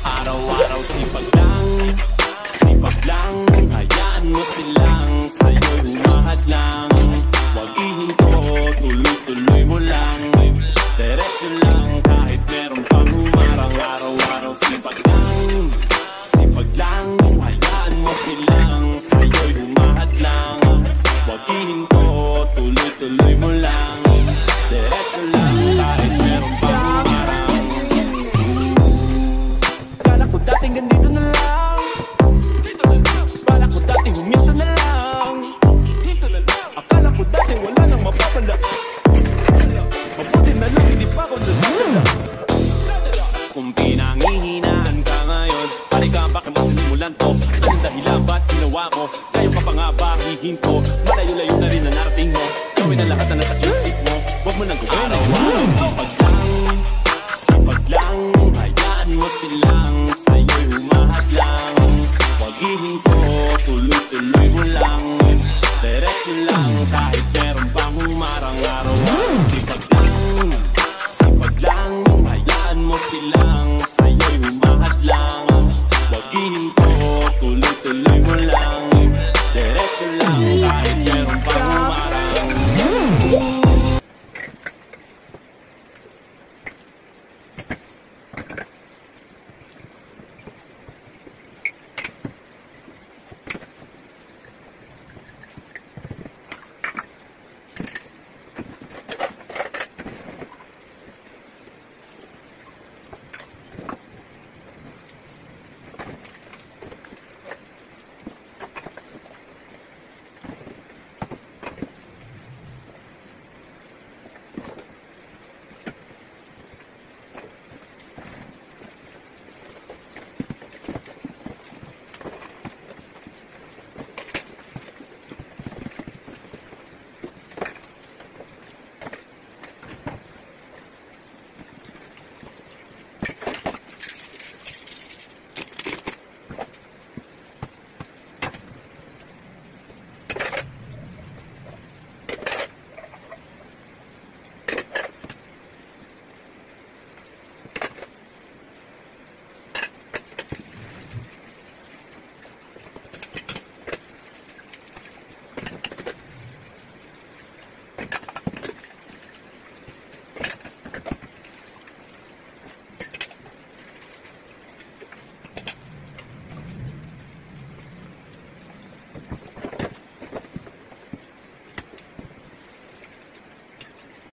Araw-araw sipag lang, hayaan mo silang sa'yo'y humahad lang. Huwag ihinto, tuloy-tuloy mo lang. Diretso lang kahit meron pang humarang. Araw-araw sipag lang, hayaan mo silang sa'yo'y humahad lang. Huwag ihinto, tuloy-tuloy mo lang. Diretso lang kahit meron pang humarang. Kala ko dating ganito na lang, kala ko dating huminto na lang. Akala ko dating wala nang mapapala. Mabuti na lang hindi pa ako nagdadala. Kung pinanghihinaan ka ngayon, pari ka bakit mo sinimulan to? Anong dahilan ba't ginawa mo? Kayo ka pa nga ba hihinto? Malayo-layo na rin na narating mo. Gawin na lahat na nasa isip mo. Huwag mo nang gawin. Araw-araw